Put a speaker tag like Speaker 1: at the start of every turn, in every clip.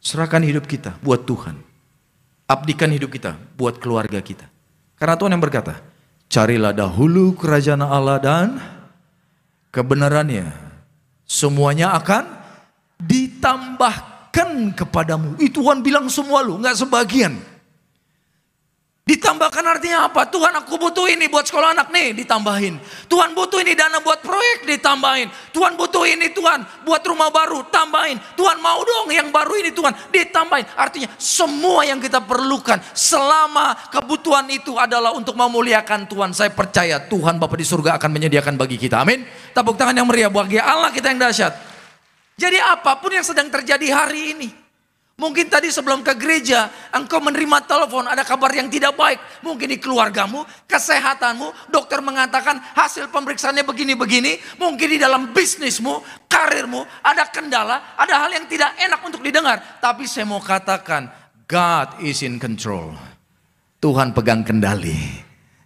Speaker 1: Serahkan hidup kita buat Tuhan. Abdikan hidup kita buat keluarga kita. Karena Tuhan yang berkata, carilah dahulu kerajaan Allah dan kebenarannya. Semuanya akan ditambahkan kepadamu. Itu Tuhan bilang semua lu, nggak sebagian. Ditambahkan artinya apa? Tuhan, aku butuh ini buat sekolah anak nih, ditambahin. Tuhan, butuh ini dana buat proyek, ditambahin. Tuhan, butuh ini Tuhan buat rumah baru, tambahin. Tuhan, mau dong yang baru ini Tuhan, ditambahin. Artinya semua yang kita perlukan selama kebutuhan itu adalah untuk memuliakan Tuhan. Saya percaya Tuhan Bapa di surga akan menyediakan bagi kita. Amin. Tepuk tangan yang meriah bagi Allah kita yang dahsyat. Jadi apapun yang sedang terjadi hari ini, mungkin tadi sebelum ke gereja, engkau menerima telepon, ada kabar yang tidak baik. Mungkin di keluargamu, kesehatanmu, dokter mengatakan hasil pemeriksaannya begini-begini. Mungkin di dalam bisnismu, karirmu, ada kendala, ada hal yang tidak enak untuk didengar. Tapi saya mau katakan, God is in control. Tuhan pegang kendali.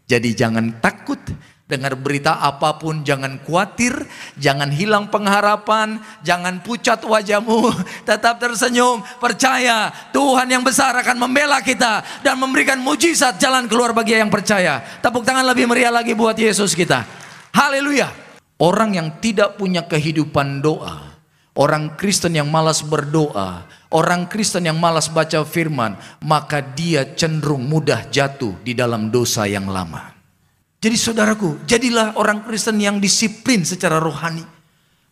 Speaker 1: Jadi jangan takut. Dengar berita apapun jangan khawatir, jangan hilang pengharapan, jangan pucat wajahmu, tetap tersenyum, percaya Tuhan yang besar akan membela kita dan memberikan mujizat jalan keluar bagi yang percaya. Tepuk tangan lebih meriah lagi buat Yesus kita. Haleluya. Orang yang tidak punya kehidupan doa, orang Kristen yang malas berdoa, orang Kristen yang malas baca firman, maka dia cenderung mudah jatuh di dalam dosa yang lama. Jadi saudaraku, jadilah orang Kristen yang disiplin secara rohani.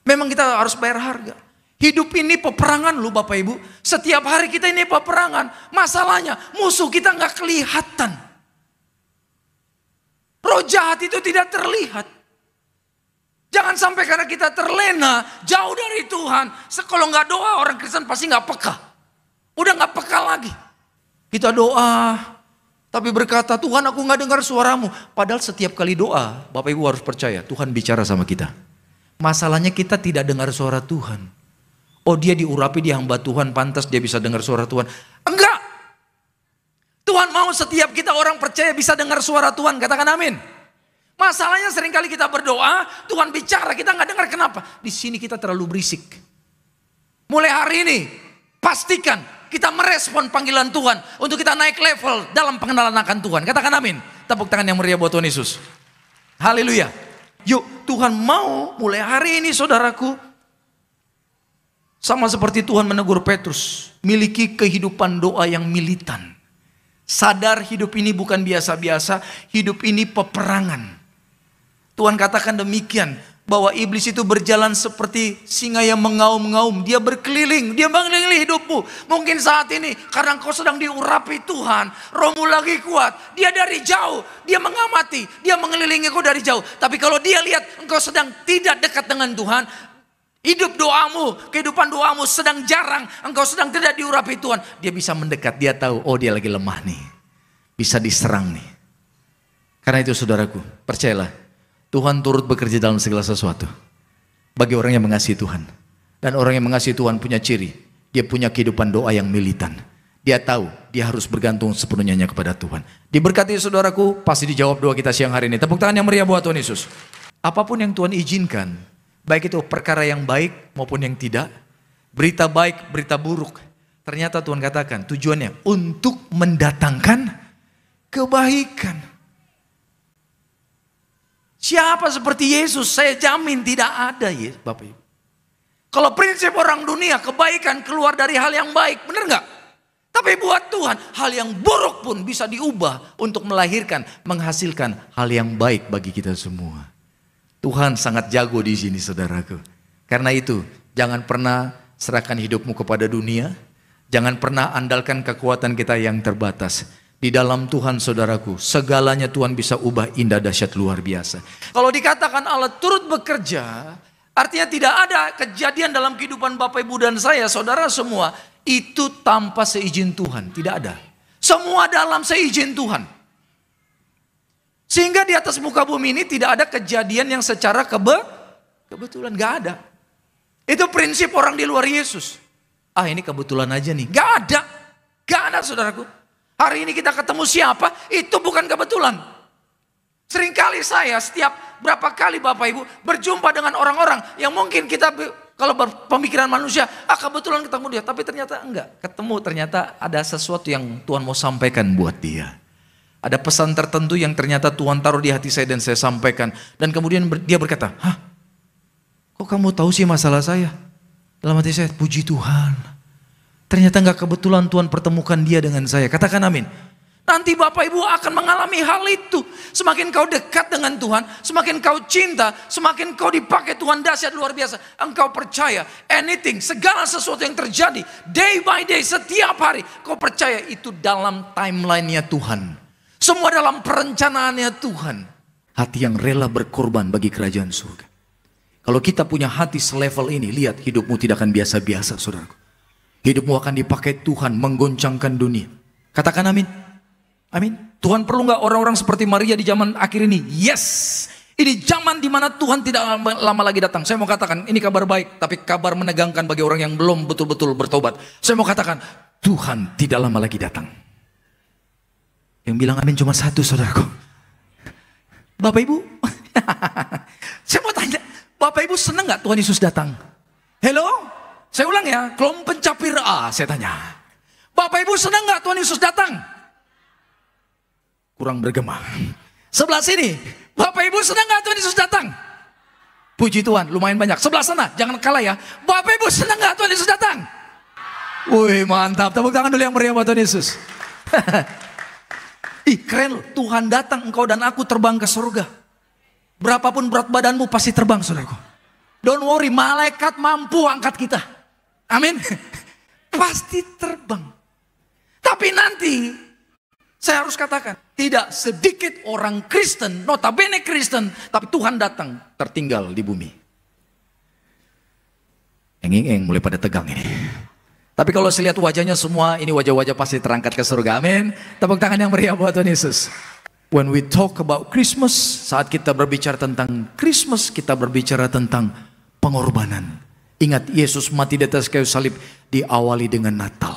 Speaker 1: Memang kita harus bayar harga. Hidup ini peperangan loh Bapak Ibu. Setiap hari kita ini peperangan. Masalahnya musuh kita nggak kelihatan. Roh jahat itu tidak terlihat. Jangan sampai karena kita terlena jauh dari Tuhan. Kalau nggak doa orang Kristen pasti nggak peka. Udah nggak peka lagi. Kita doa, tapi berkata, Tuhan aku gak dengar suaramu. Padahal setiap kali doa, Bapak Ibu harus percaya, Tuhan bicara sama kita. Masalahnya kita tidak dengar suara Tuhan. Oh dia diurapi, dia hamba Tuhan, pantas dia bisa dengar suara Tuhan. Enggak. Tuhan mau setiap kita orang percaya bisa dengar suara Tuhan, katakan amin. Masalahnya seringkali kita berdoa, Tuhan bicara, kita gak dengar. Kenapa? Di sini kita terlalu berisik. Mulai hari ini, pastikan kita merespon panggilan Tuhan untuk kita naik level dalam pengenalan akan Tuhan. Katakan amin. Tepuk tangan yang meriah buat Tuhan Yesus. Haleluya. Yuk, Tuhan mau mulai hari ini saudaraku, sama seperti Tuhan menegur Petrus, miliki kehidupan doa yang militan. Sadar hidup ini bukan biasa-biasa, hidup ini peperangan. Tuhan katakan demikian, bahwa iblis itu berjalan seperti singa yang mengaum-ngaum. Dia berkeliling, dia mengelilingi hidupmu. Mungkin saat ini karena engkau sedang diurapi Tuhan, rohmu lagi kuat. Dia dari jauh, dia mengamati, dia mengelilingi engkau dari jauh. Tapi kalau dia lihat engkau sedang tidak dekat dengan Tuhan, hidup doamu, kehidupan doamu sedang jarang, engkau sedang tidak diurapi Tuhan, dia bisa mendekat, dia tahu, oh dia lagi lemah nih, bisa diserang nih. Karena itu saudaraku, percayalah, Tuhan turut bekerja dalam segala sesuatu bagi orang yang mengasihi Tuhan. Dan orang yang mengasihi Tuhan punya ciri, dia punya kehidupan doa yang militan. Dia tahu dia harus bergantung sepenuhnya kepada Tuhan. Diberkati saudaraku, pasti dijawab doa kita siang hari ini. Tepuk tangan yang meriah buat Tuhan Yesus. Apapun yang Tuhan izinkan, baik itu perkara yang baik maupun yang tidak, berita baik, berita buruk, ternyata Tuhan katakan tujuannya untuk mendatangkan kebaikan. Siapa seperti Yesus? Saya jamin tidak ada ya Bapak Ibu. Kalau prinsip orang dunia, kebaikan keluar dari hal yang baik, benar nggak? Tapi buat Tuhan, hal yang buruk pun bisa diubah untuk melahirkan, menghasilkan hal yang baik bagi kita semua. Tuhan sangat jago di sini saudaraku. Karena itu, jangan pernah serahkan hidupmu kepada dunia. Jangan pernah andalkan kekuatan kita yang terbatas. Di dalam Tuhan saudaraku, segalanya Tuhan bisa ubah indah dahsyat luar biasa. Kalau dikatakan Allah turut bekerja, artinya tidak ada kejadian dalam kehidupan Bapak Ibu dan saya, saudara semua, itu tanpa seizin Tuhan, tidak ada. Semua dalam seizin Tuhan. Sehingga di atas muka bumi ini tidak ada kejadian yang secara kebetulan, gak ada. Itu prinsip orang di luar Yesus. Ah ini kebetulan aja nih, gak ada saudaraku. Hari ini kita ketemu siapa, itu bukan kebetulan. Seringkali saya setiap berapa kali Bapak Ibu berjumpa dengan orang-orang yang mungkin kita Kalau pemikiran manusia, kebetulan ketemu dia. Tapi ternyata enggak. Ketemu ternyata ada sesuatu yang Tuhan mau sampaikan buat dia. Ada pesan tertentu yang ternyata Tuhan taruh di hati saya dan saya sampaikan. Dan kemudian dia berkata, "Hah? Kok kamu tahu sih masalah saya?" Dalam hati saya, puji Tuhan. Ternyata enggak kebetulan Tuhan pertemukan dia dengan saya. Katakan amin. Nanti Bapak Ibu akan mengalami hal itu. Semakin kau dekat dengan Tuhan, semakin kau cinta, semakin kau dipakai Tuhan dahsyat luar biasa. Engkau percaya anything, segala sesuatu yang terjadi day by day, setiap hari. Kau percaya itu dalam timeline-nya Tuhan. Semua dalam perencanaannya Tuhan. Hati yang rela berkorban bagi kerajaan surga. Kalau kita punya hati selevel ini, lihat hidupmu tidak akan biasa-biasa, saudaraku. Hidupmu akan dipakai Tuhan menggoncangkan dunia. Katakan amin. Amin. Tuhan perlu nggak orang-orang seperti Maria di zaman akhir ini? Yes. Ini zaman di mana Tuhan tidak lama lagi datang. Saya mau katakan ini kabar baik, tapi kabar menegangkan bagi orang yang belum betul-betul bertobat. Saya mau katakan Tuhan tidak lama lagi datang. Yang bilang amin cuma satu, saudaraku. Bapak Ibu, saya mau tanya, Bapak Ibu senang nggak Tuhan Yesus datang? Hello? Saya ulang ya, kelompok pencapir A, saya tanya. Bapak Ibu senang nggak Tuhan Yesus datang? Kurang bergema. Sebelah sini, Bapak Ibu senang gak Tuhan Yesus datang? Puji Tuhan, lumayan banyak. Sebelah sana, jangan kalah ya. Bapak Ibu senang gak Tuhan Yesus datang? Wih, mantap. Tepuk tangan dulu yang meriah buat Tuhan Yesus. Ih, keren loh. Tuhan datang, engkau dan aku terbang ke surga. Berapapun berat badanmu pasti terbang, saudaraku. Don't worry, malaikat mampu angkat kita. Amin. Pasti terbang. Tapi nanti saya harus katakan, tidak sedikit orang Kristen, notabene Kristen, tapi Tuhan datang tertinggal di bumi. Engeng mulai pada tegang ini. Tapi kalau saya lihat wajahnya semua, ini wajah-wajah pasti terangkat ke surga. Amin. Tepuk tangan yang meriah buat Tuhan Yesus. When we talk about Christmas, saat kita berbicara tentang Christmas, kita berbicara tentang pengorbanan. Ingat, Yesus mati di atas kayu salib diawali dengan Natal.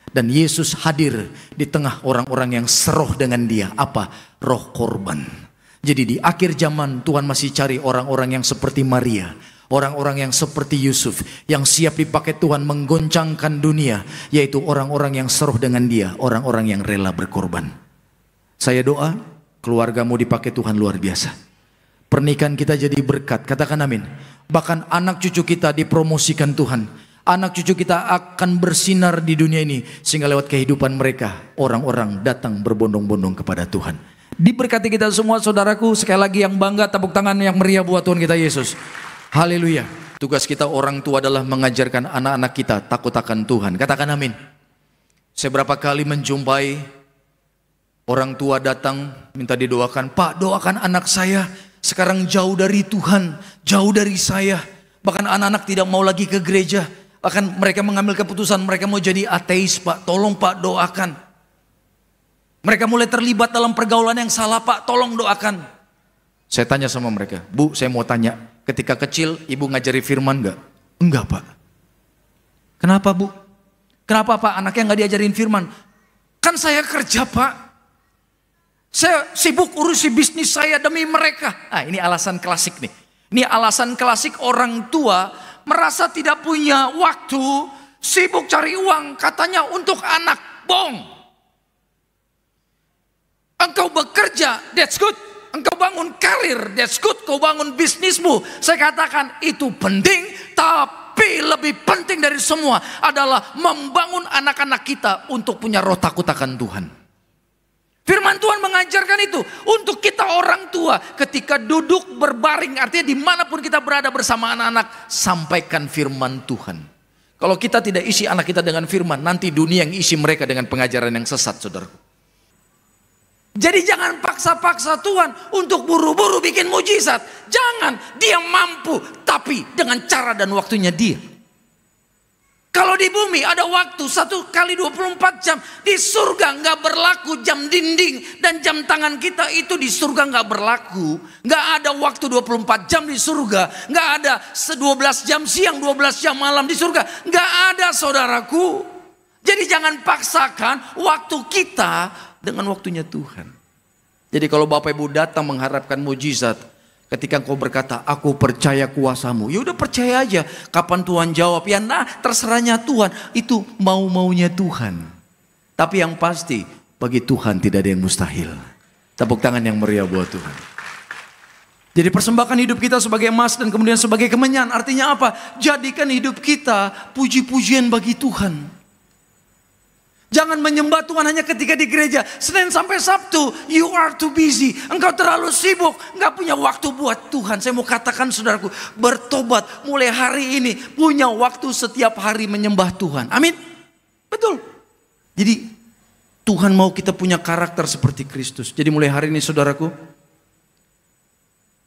Speaker 1: Dan Yesus hadir di tengah orang-orang yang seroh dengan dia. Apa? Roh korban. Jadi di akhir zaman Tuhan masih cari orang-orang yang seperti Maria. Orang-orang yang seperti Yusuf. Yang siap dipakai Tuhan menggoncangkan dunia. Yaitu orang-orang yang seroh dengan dia. Orang-orang yang rela berkorban. Saya doa keluargamu dipakai Tuhan luar biasa. Pernikahan kita jadi berkat. Katakan amin. Bahkan anak cucu kita dipromosikan Tuhan. Anak cucu kita akan bersinar di dunia ini. Sehingga lewat kehidupan mereka, orang-orang datang berbondong-bondong kepada Tuhan. Diberkati kita semua saudaraku. Sekali lagi yang bangga, tepuk tangan yang meriah buat Tuhan kita Yesus. Haleluya. Tugas kita orang tua adalah mengajarkan anak-anak kita takut akan Tuhan. Katakan amin. Saya berapa kali menjumpai orang tua datang minta didoakan. Pak, doakan anak saya. Sekarang jauh dari Tuhan, jauh dari saya. Bahkan anak-anak tidak mau lagi ke gereja. Bahkan mereka mengambil keputusan mereka mau jadi ateis, Pak. Tolong Pak doakan. Mereka mulai terlibat dalam pergaulan yang salah, Pak. Tolong doakan. Saya tanya sama mereka, Bu, saya mau tanya. Ketika kecil ibu ngajari firman enggak? Enggak, Pak. Kenapa, Bu? Kenapa, Pak? Anaknya enggak diajarin firman? Kan saya kerja, Pak. Saya sibuk urusi bisnis saya demi mereka. Ini alasan klasik nih. Ini alasan klasik orang tua merasa tidak punya waktu, sibuk cari uang, katanya untuk anak. Bohong. Engkau bekerja, that's good. Engkau bangun karir, that's good. Kau bangun bisnismu, saya katakan itu penting. Tapi lebih penting dari semua adalah membangun anak-anak kita untuk punya roh takut akan Tuhan. Firman Tuhan mengajarkan itu untuk kita orang tua. Ketika duduk berbaring, artinya dimanapun kita berada bersama anak-anak, sampaikan firman Tuhan. Kalau kita tidak isi anak kita dengan firman, nanti dunia yang isi mereka dengan pengajaran yang sesat, saudara. Jadi jangan paksa-paksa Tuhan untuk buru-buru bikin mujizat. Jangan, dia mampu, tapi dengan cara dan waktunya dia. Kalau di bumi ada waktu 1 kali 24 jam. Di surga nggak berlaku jam dinding dan jam tangan kita itu di surga nggak berlaku. Nggak ada waktu 24 jam di surga. Nggak ada 12 jam siang, 12 jam malam di surga. Nggak ada, saudaraku. Jadi jangan paksakan waktu kita dengan waktunya Tuhan. Jadi kalau Bapak Ibu datang mengharapkan mujizat, Ketika engkau berkata, aku percaya kuasamu, ya udah percaya aja. Kapan Tuhan jawab, ya nah terserahnya Tuhan. Itu mau-maunya Tuhan. Tapi yang pasti, bagi Tuhan tidak ada yang mustahil. Tepuk tangan yang meriah buat Tuhan. Jadi persembahkan hidup kita sebagai emas dan kemudian sebagai kemenyan. Artinya apa? Jadikan hidup kita puji-pujian bagi Tuhan. Jangan menyembah Tuhan hanya ketika di gereja. Senin sampai Sabtu, you are too busy. Engkau terlalu sibuk, enggak punya waktu buat Tuhan. Saya mau katakan saudaraku, bertobat mulai hari ini. Punya waktu setiap hari menyembah Tuhan. Amin. Betul. Jadi Tuhan mau kita punya karakter seperti Kristus. Jadi mulai hari ini saudaraku,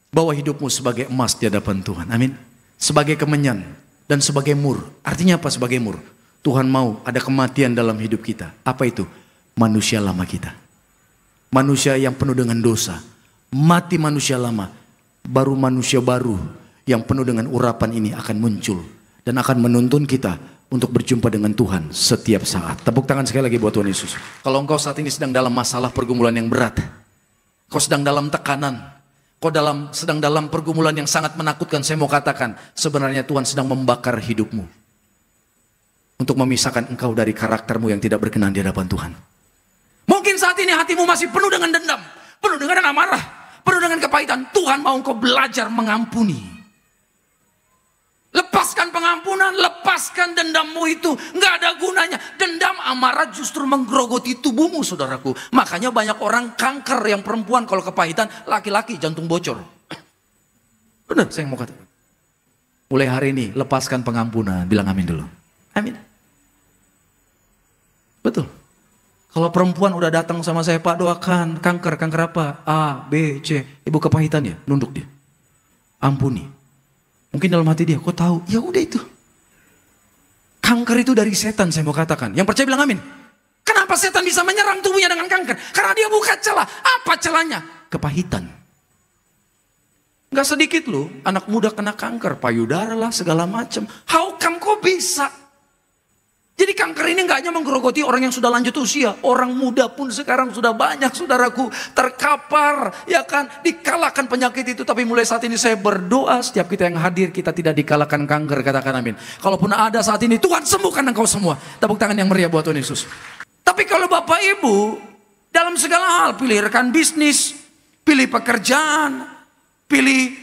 Speaker 1: bawa hidupmu sebagai emas di hadapan Tuhan. Amin. Sebagai kemenyan dan sebagai mur. Artinya apa sebagai mur? Tuhan mau ada kematian dalam hidup kita. Apa itu? Manusia lama kita. Manusia yang penuh dengan dosa. Mati manusia lama. Baru manusia baru yang penuh dengan urapan ini akan muncul. Dan akan menuntun kita untuk berjumpa dengan Tuhan setiap saat. Tepuk tangan sekali lagi buat Tuhan Yesus. Kalau engkau saat ini sedang dalam masalah pergumulan yang berat. Kau sedang dalam tekanan. Kau sedang dalam pergumulan yang sangat menakutkan. Saya mau katakan sebenarnya Tuhan sedang membakar hidupmu. Untuk memisahkan engkau dari karaktermu yang tidak berkenan di hadapan Tuhan. Mungkin saat ini hatimu masih penuh dengan dendam. Penuh dengan amarah. Penuh dengan kepahitan. Tuhan mau engkau belajar mengampuni. Lepaskan pengampunan. Lepaskan dendammu itu. Nggak ada gunanya. Dendam, amarah justru menggerogoti tubuhmu saudaraku. Makanya banyak orang kanker yang perempuan kalau kepahitan. Laki-laki jantung bocor. Benar saya mau katakan. Mulai hari ini lepaskan pengampunan. Bilang amin dulu. Amin. Betul. Kalau perempuan udah datang sama saya, Pak doakan, kanker apa? A, B, C. Ibu kepahitan ya, nunduk dia. Ampuni. Mungkin dalam hati dia, kok tahu? Ya udah itu. Kanker itu dari setan saya mau katakan. Yang percaya bilang amin. Kenapa setan bisa menyerang tubuhnya dengan kanker? Karena dia buka celah. Apa celahnya? Kepahitan. Gak sedikit loh, anak muda kena kanker, payudara lah, segala macam. How come kok bisa? Jadi kanker ini enggak hanya menggerogoti orang yang sudah lanjut usia. Orang muda pun sekarang sudah banyak saudaraku terkapar. Ya kan, dikalahkan penyakit itu. Tapi mulai saat ini saya berdoa setiap kita yang hadir kita tidak dikalahkan kanker. Katakan amin. Kalaupun ada saat ini Tuhan sembuhkan engkau semua. Tepuk tangan yang meriah buat Tuhan Yesus. Tapi kalau Bapak Ibu dalam segala hal, pilih rekan bisnis, pilih pekerjaan, pilih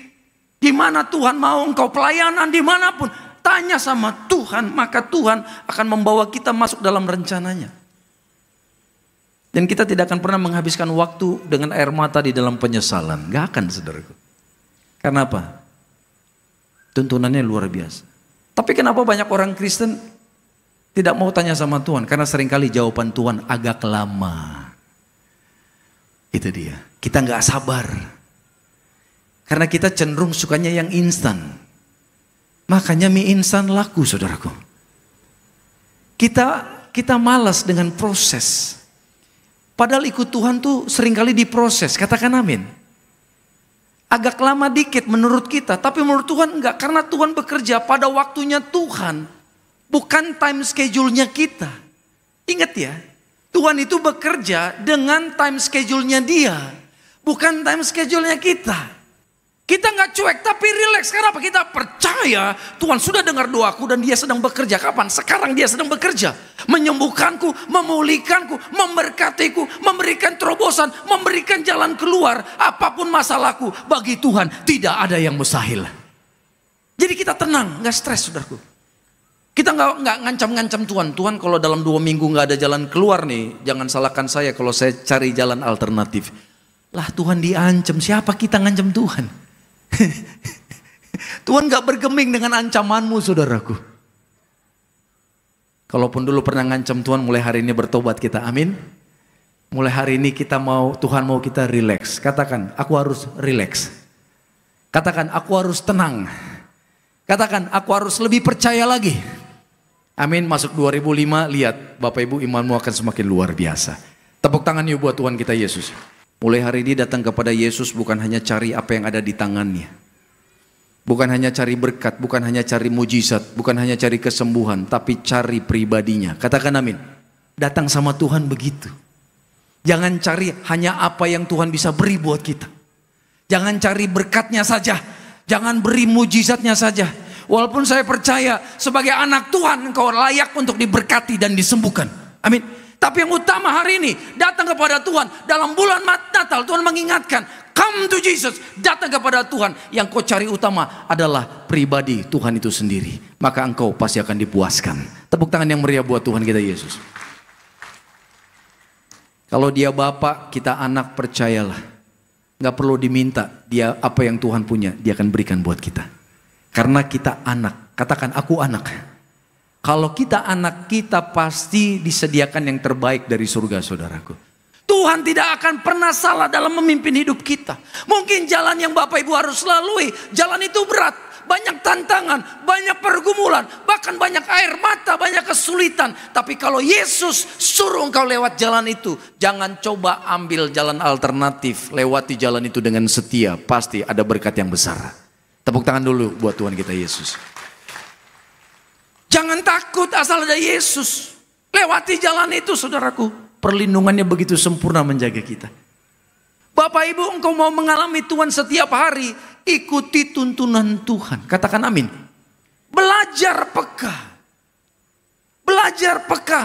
Speaker 1: di mana Tuhan mau engkau pelayanan dimanapun. Tanya sama Tuhan, maka Tuhan akan membawa kita masuk dalam rencananya. Dan kita tidak akan pernah menghabiskan waktu dengan air mata di dalam penyesalan. Gak akan saudaraku. Karena apa? Tuntunannya luar biasa. Tapi kenapa banyak orang Kristen tidak mau tanya sama Tuhan? Karena seringkali jawaban Tuhan agak lama. Itu dia. Kita gak sabar. Karena kita cenderung sukanya yang instan. Makanya mie instan laku saudaraku. Kita malas dengan proses. Padahal ikut Tuhan tuh seringkali diproses. Katakan amin. Agak lama dikit menurut kita. Tapi menurut Tuhan enggak. Karena Tuhan bekerja pada waktunya Tuhan. Bukan time schedule-nya kita. Ingat ya. Tuhan itu bekerja dengan time schedule-nya dia. Bukan time schedule-nya kita. Kita nggak cuek tapi rileks. Karena apa? Kita percaya Tuhan sudah dengar doaku dan dia sedang bekerja. Kapan? Sekarang dia sedang bekerja. Menyembuhkanku, memulihkanku, memberkatiku, memberikan terobosan, memberikan jalan keluar. Apapun masalahku, bagi Tuhan tidak ada yang mustahil. Jadi kita tenang, nggak stres saudaraku. Kita nggak ngancam-ngancam Tuhan. Tuhan kalau dalam 2 minggu nggak ada jalan keluar nih, jangan salahkan saya kalau saya cari jalan alternatif. Lah Tuhan diancam, siapa kita ngancam Tuhan? Tuhan gak bergeming dengan ancamanmu saudaraku. Kalaupun dulu pernah ngancam Tuhan, mulai hari ini bertobat kita, amin. Mulai hari ini Tuhan mau kita relax. Katakan, aku harus relax. Katakan, aku harus tenang. Katakan, aku harus lebih percaya lagi. Amin, masuk 2005, lihat Bapak Ibu imanmu akan semakin luar biasa. Tepuk tangan yuk buat Tuhan kita Yesus. Mulai hari ini datang kepada Yesus bukan hanya cari apa yang ada di tangannya. Bukan hanya cari berkat, bukan hanya cari mujizat, bukan hanya cari kesembuhan, tapi cari pribadinya. Katakan amin. Datang sama Tuhan begitu. Jangan cari hanya apa yang Tuhan bisa beri buat kita. Jangan cari berkatnya saja. Jangan beri mujizatnya saja. Walaupun saya percaya sebagai anak Tuhan engkau layak untuk diberkati dan disembuhkan. Amin. Tapi yang utama hari ini datang kepada Tuhan. Dalam bulan Natal Tuhan mengingatkan, come to Jesus. Datang kepada Tuhan. Yang kau cari utama adalah pribadi Tuhan itu sendiri. Maka engkau pasti akan dipuaskan. Tepuk tangan yang meriah buat Tuhan kita Yesus. Kalau dia Bapa, kita anak, percayalah. Gak perlu diminta, dia apa yang Tuhan punya, dia akan berikan buat kita. Karena kita anak, katakan aku anak. Kalau kita anak, kita pasti disediakan yang terbaik dari surga, saudaraku. Tuhan tidak akan pernah salah dalam memimpin hidup kita. Mungkin jalan yang Bapak Ibu harus lalui, jalan itu berat. Banyak tantangan, banyak pergumulan, bahkan banyak air mata, banyak kesulitan. Tapi kalau Yesus suruh engkau lewat jalan itu, jangan coba ambil jalan alternatif. Lewati jalan itu dengan setia, pasti ada berkat yang besar. Tepuk tangan dulu buat Tuhan kita Yesus. Jangan takut asal ada Yesus. Lewati jalan itu, saudaraku. Perlindungannya begitu sempurna menjaga kita. Bapak Ibu, engkau mau mengalami Tuhan setiap hari, ikuti tuntunan Tuhan. Katakan amin. Belajar peka. Belajar peka.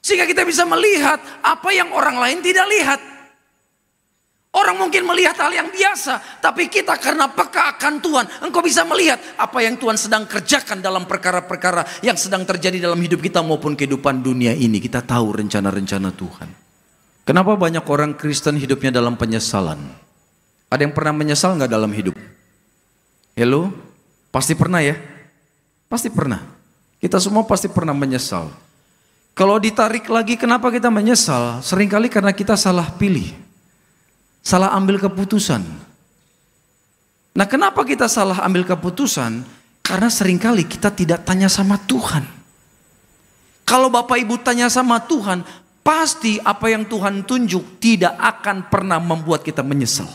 Speaker 1: Sehingga kita bisa melihat apa yang orang lain tidak lihat. Orang mungkin melihat hal yang biasa, tapi kita karena peka akan Tuhan, engkau bisa melihat apa yang Tuhan sedang kerjakan dalam perkara-perkara yang sedang terjadi dalam hidup kita maupun kehidupan dunia ini. Kita tahu rencana-rencana Tuhan. Kenapa banyak orang Kristen hidupnya dalam penyesalan? Ada yang pernah menyesal nggak dalam hidup? Hello? Pasti pernah ya? Pasti pernah. Kita semua pasti pernah menyesal. Kalau ditarik lagi kenapa kita menyesal? Seringkali karena kita salah pilih. Salah ambil keputusan. Nah, kenapa kita salah ambil keputusan? Karena seringkali kita tidak tanya sama Tuhan. Kalau Bapak Ibu tanya sama Tuhan, pasti apa yang Tuhan tunjuk tidak akan pernah membuat kita menyesal.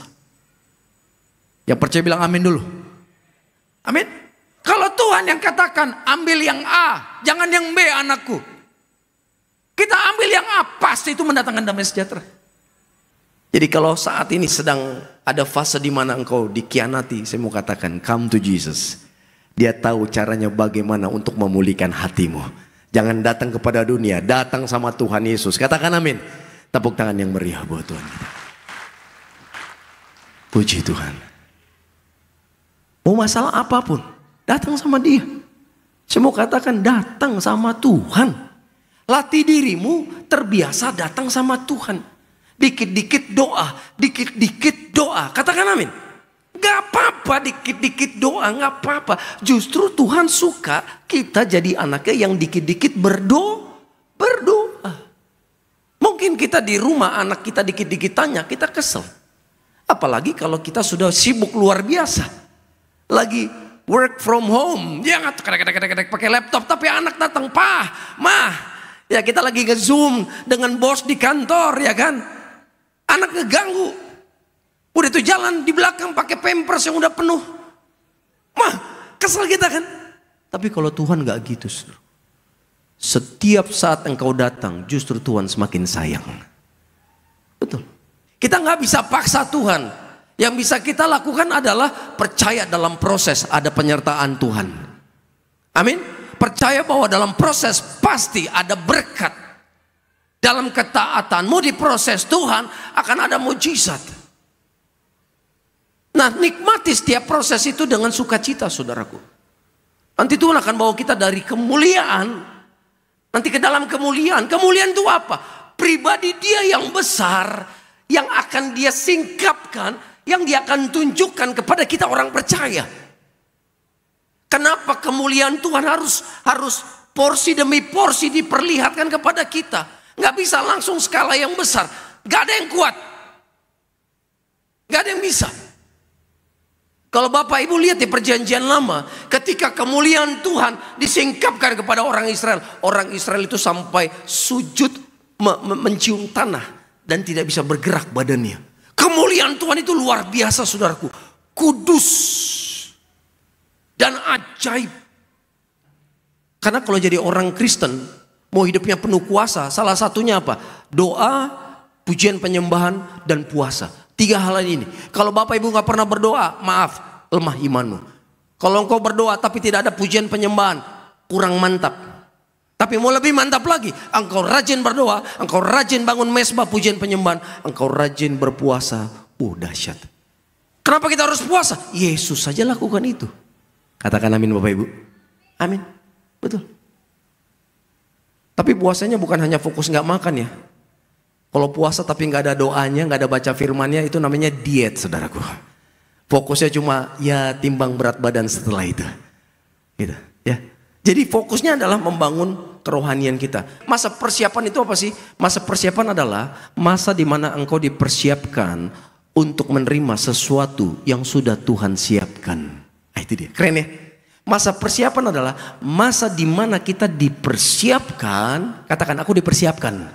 Speaker 1: Yang percaya bilang amin dulu. Amin. Kalau Tuhan yang katakan ambil yang A, jangan yang B anakku. Kita ambil yang A, pasti itu mendatangkan damai sejahtera. Jadi kalau saat ini sedang ada fase di mana engkau dikhianati, saya mau katakan come to Jesus. Dia tahu caranya bagaimana untuk memulihkan hatimu. Jangan datang kepada dunia, datang sama Tuhan Yesus. Katakan amin. Tepuk tangan yang meriah buat Tuhan kita. Puji Tuhan. Mau masalah apapun, datang sama Dia. Saya mau katakan datang sama Tuhan. Latih dirimu terbiasa datang sama Tuhan. Dikit-dikit doa, dikit-dikit doa. Katakan amin. Gak apa-apa dikit-dikit doa, gak apa-apa. Justru Tuhan suka kita jadi anaknya yang dikit-dikit berdoa. Mungkin kita di rumah anak kita dikit-dikit tanya, kita kesel. Apalagi kalau kita sudah sibuk luar biasa. Lagi work from home. Dia nggak kadang-kadang pakai laptop, tapi anak datang, "Pak, Mah, ya kita lagi nge-zoom dengan bos di kantor, ya kan?" Anak ngeganggu. Udah tuh jalan di belakang pakai pampers yang udah penuh. Mah, kesel kita kan? Tapi kalau Tuhan gak gitu. Setiap saat engkau datang, justru Tuhan semakin sayang. Betul. Kita gak bisa paksa Tuhan. Yang bisa kita lakukan adalah percaya dalam proses ada penyertaan Tuhan. Amin. Percaya bahwa dalam proses pasti ada berkat. Dalam ketaatanmu diproses Tuhan akan ada mujizat. Nah, nikmati setiap proses itu dengan sukacita, saudaraku. Nanti Tuhan akan bawa kita dari kemuliaan nanti ke dalam kemuliaan. Kemuliaan itu apa? Pribadi Dia yang besar, yang akan Dia singkapkan, yang Dia akan tunjukkan kepada kita orang percaya. Kenapa kemuliaan Tuhan harus porsi demi porsi diperlihatkan kepada kita? Nggak bisa langsung skala yang besar. Nggak ada yang kuat. Nggak ada yang bisa. Kalau Bapak Ibu lihat di perjanjian lama, ketika kemuliaan Tuhan disingkapkan kepada orang Israel. Orang Israel itu sampai sujud mencium tanah dan tidak bisa bergerak badannya. Kemuliaan Tuhan itu luar biasa, saudaraku. Kudus dan ajaib. Karena kalau jadi orang Kristen, mau hidupnya penuh kuasa, salah satunya apa? Doa, pujian penyembahan, dan puasa.
Speaker 2: Tiga hal ini. Kalau Bapak Ibu nggak pernah berdoa, maaf, lemah imanmu. Kalau engkau berdoa tapi tidak ada pujian penyembahan, kurang mantap. Tapi mau lebih mantap lagi, engkau rajin berdoa, engkau rajin bangun mesbah pujian penyembahan, engkau rajin berpuasa, dahsyat. Kenapa kita harus puasa? Yesus saja lakukan itu. Katakan amin Bapak Ibu. Amin. Betul. Tapi puasanya bukan hanya fokus nggak makan ya. Kalau puasa tapi nggak ada doanya, nggak ada baca firmannya, itu namanya diet, saudaraku. Fokusnya cuma ya timbang berat badan setelah itu. Gitu, ya. Jadi fokusnya adalah membangun kerohanian kita. Masa persiapan itu apa sih? Masa persiapan adalah masa di mana engkau dipersiapkan untuk menerima sesuatu yang sudah Tuhan siapkan. Nah, itu dia, keren ya. Masa persiapan adalah masa di mana kita dipersiapkan, katakan aku dipersiapkan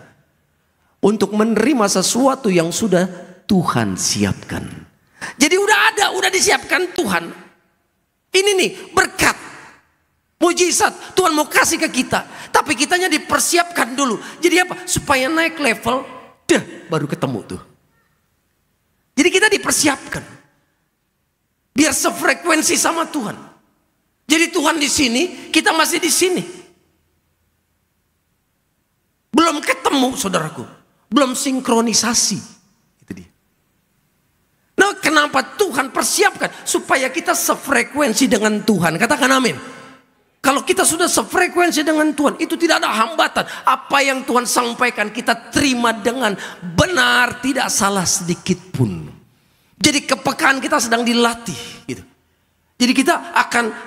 Speaker 2: untuk menerima sesuatu yang sudah Tuhan siapkan. Jadi udah disiapkan Tuhan. Ini nih berkat, mujizat Tuhan mau kasih ke kita, tapi kitanya dipersiapkan dulu. Jadi apa? Supaya naik level, baru ketemu tuh. Jadi kita dipersiapkan biar sefrekuensi sama Tuhan. Jadi Tuhan di sini, kita masih di sini. Belum ketemu, saudaraku. Belum sinkronisasi. Itu dia. Nah, kenapa Tuhan persiapkan? Supaya kita sefrekuensi dengan Tuhan. Katakan amin. Kalau kita sudah sefrekuensi dengan Tuhan, itu tidak ada hambatan. Apa yang Tuhan sampaikan kita terima dengan benar, tidak salah sedikit pun. Jadi kepekaan kita sedang dilatih gitu. Jadi kita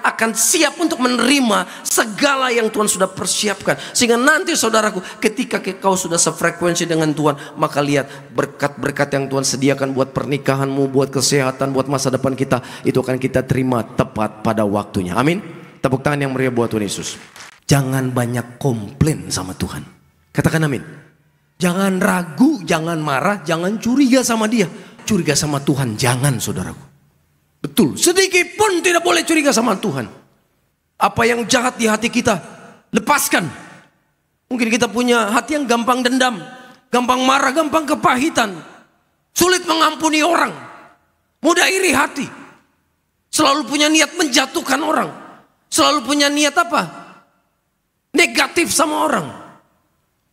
Speaker 2: akan siap untuk menerima segala yang Tuhan sudah persiapkan. Sehingga nanti saudaraku, ketika kau sudah sefrekuensi dengan Tuhan, maka lihat berkat-berkat yang Tuhan sediakan buat pernikahanmu, buat kesehatan, buat masa depan kita, itu akan kita terima tepat pada waktunya. Amin. Tepuk tangan yang meriah buat Tuhan Yesus. Jangan banyak komplain sama Tuhan. Katakan amin. Jangan ragu, jangan marah, jangan curiga sama dia. Curiga sama Tuhan jangan, saudaraku. Betul, sedikit pun tidak boleh curiga sama Tuhan. Apa yang jahat di hati kita, lepaskan. Mungkin kita punya hati yang gampang dendam, gampang marah, gampang kepahitan, sulit mengampuni orang, mudah iri hati, selalu punya niat menjatuhkan orang, selalu punya niat apa? Negatif sama orang.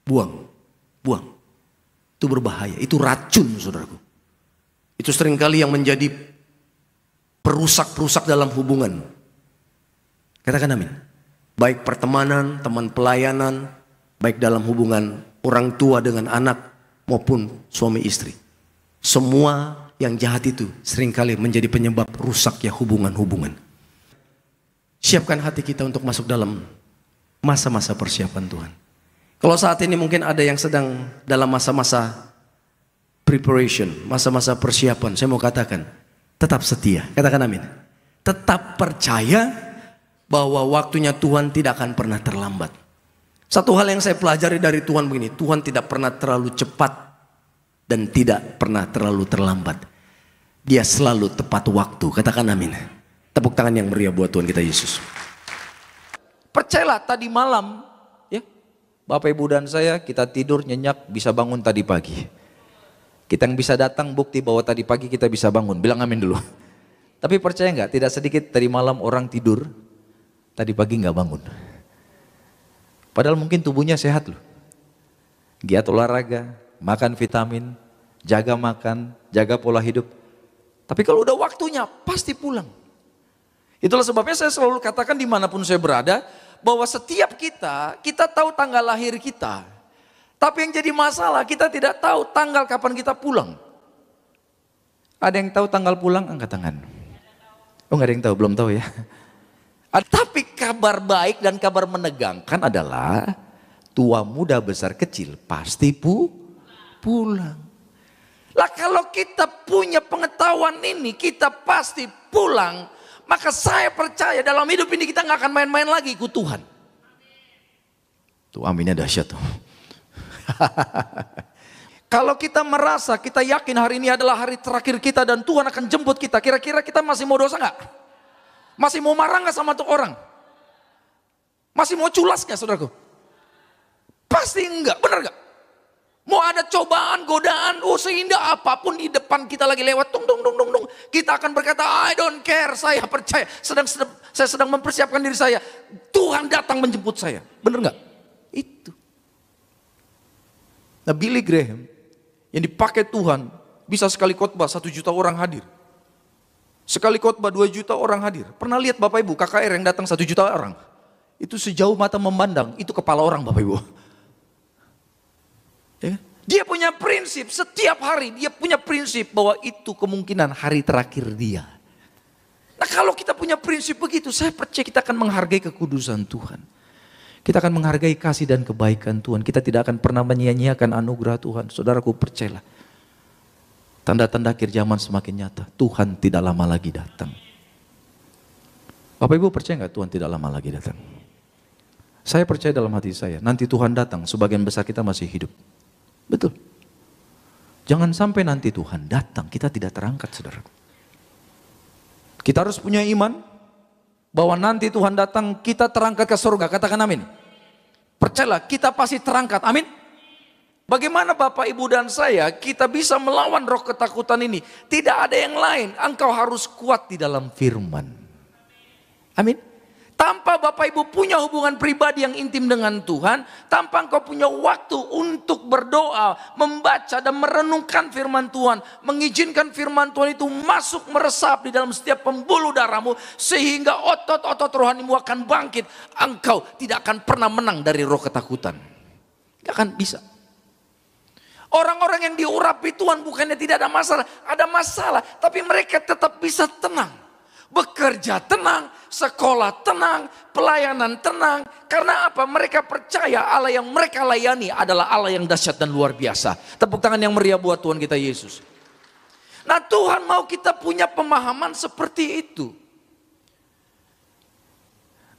Speaker 2: Buang. Itu berbahaya, itu racun, saudaraku. Itu seringkali yang menjadi perusak dalam hubungan. Katakan amin. Baik pertemanan, teman pelayanan, baik dalam hubungan orang tua dengan anak maupun suami istri. Semua yang jahat itu seringkali menjadi penyebab rusaknya hubungan-hubungan. Siapkan hati kita untuk masuk dalam masa-masa persiapan Tuhan. Kalau saat ini mungkin ada yang sedang dalam masa-masa preparation, masa-masa persiapan, saya mau katakan, tetap setia. Katakan amin. Tetap percaya bahwa waktunya Tuhan tidak akan pernah terlambat. Satu hal yang saya pelajari dari Tuhan begini, Tuhan tidak pernah terlalu cepat dan tidak pernah terlalu terlambat. Dia selalu tepat waktu. Katakan amin. Tepuk tangan yang meriah buat Tuhan kita Yesus.
Speaker 1: Percayalah, tadi malam ya, Bapak Ibu dan saya, kita tidur nyenyak, bisa bangun tadi pagi. Kita yang bisa datang bukti bahwa tadi pagi kita bisa bangun. Bilang amin dulu. Tapi percaya nggak? Tidak sedikit tadi malam orang tidur, tadi pagi nggak bangun. Padahal mungkin tubuhnya sehat loh. Giat olahraga, makan vitamin, jaga makan, jaga pola hidup. Tapi kalau udah waktunya pasti pulang. Itulah sebabnya saya selalu katakan dimanapun saya berada, bahwa setiap kita tahu tanggal lahir kita. Tapi yang jadi masalah, kita tidak tahu tanggal kapan kita pulang. Ada yang tahu tanggal pulang? Angkat tangan. Oh, nggak ada yang tahu, belum tahu ya. Tapi kabar baik dan kabar menegangkan adalah tua muda besar kecil pasti pulang. Lah kalau kita punya pengetahuan ini, kita pasti pulang. Maka saya percaya dalam hidup ini kita nggak akan main-main lagi ikut Tuhan. Tuh aminnya dahsyat tuh. Kalau kita merasa, kita yakin hari ini adalah hari terakhir kita dan Tuhan akan jemput kita, kira-kira kita masih mau dosa nggak? Masih mau marah nggak sama tuh orang? Masih mau culas nggak, saudaraku? Pasti enggak, benar nggak? Mau ada cobaan, godaan, seindah apapun di depan kita lagi lewat, tung, tung, tung, tung, tung. Kita akan berkata, I don't care, saya percaya. Saya sedang mempersiapkan diri saya. Tuhan datang menjemput saya. Benar nggak? Itu. Nah, Billy Graham yang dipakai Tuhan bisa sekali khotbah 1 juta orang hadir. Sekali khotbah 2 juta orang hadir. Pernah lihat Bapak Ibu KKR yang datang 1 juta orang? Itu sejauh mata memandang, itu kepala orang Bapak Ibu. Ya, dia punya prinsip setiap hari, dia punya prinsip bahwa itu kemungkinan hari terakhir dia. Nah, kalau kita punya prinsip begitu, saya percaya kita akan menghargai kekudusan Tuhan. Kita akan menghargai kasih dan kebaikan Tuhan. Kita tidak akan pernah menyia-nyiakan anugerah Tuhan. Saudaraku, percayalah. Tanda-tanda akhir zaman semakin nyata. Tuhan tidak lama lagi datang. Bapak Ibu percaya nggak Tuhan tidak lama lagi datang? Saya percaya dalam hati saya, nanti Tuhan datang, sebagian besar kita masih hidup. Betul. Jangan sampai nanti Tuhan datang, kita tidak terangkat, saudara. Kita harus punya iman bahwa nanti Tuhan datang, kita terangkat ke surga. Katakan amin. Percayalah, kita pasti terangkat. Amin. Bagaimana Bapak, Ibu, dan saya, kita bisa melawan roh ketakutan ini? Tidak ada yang lain. Engkau harus kuat di dalam firman. Amin. Tanpa Bapak Ibu punya hubungan pribadi yang intim dengan Tuhan, tanpa engkau punya waktu untuk berdoa, membaca dan merenungkan firman Tuhan, mengizinkan firman Tuhan itu masuk meresap di dalam setiap pembuluh darahmu, sehingga otot-otot rohanimu akan bangkit, engkau tidak akan pernah menang dari roh ketakutan. Gak akan bisa. Orang-orang yang diurapi Tuhan bukannya tidak ada masalah, tapi mereka tetap bisa tenang. Bekerja tenang, sekolah tenang, pelayanan tenang. Karena apa? Mereka percaya Allah yang mereka layani adalah Allah yang dahsyat dan luar biasa. Tepuk tangan yang meriah buat Tuhan kita Yesus. Nah, Tuhan mau kita punya pemahaman seperti itu.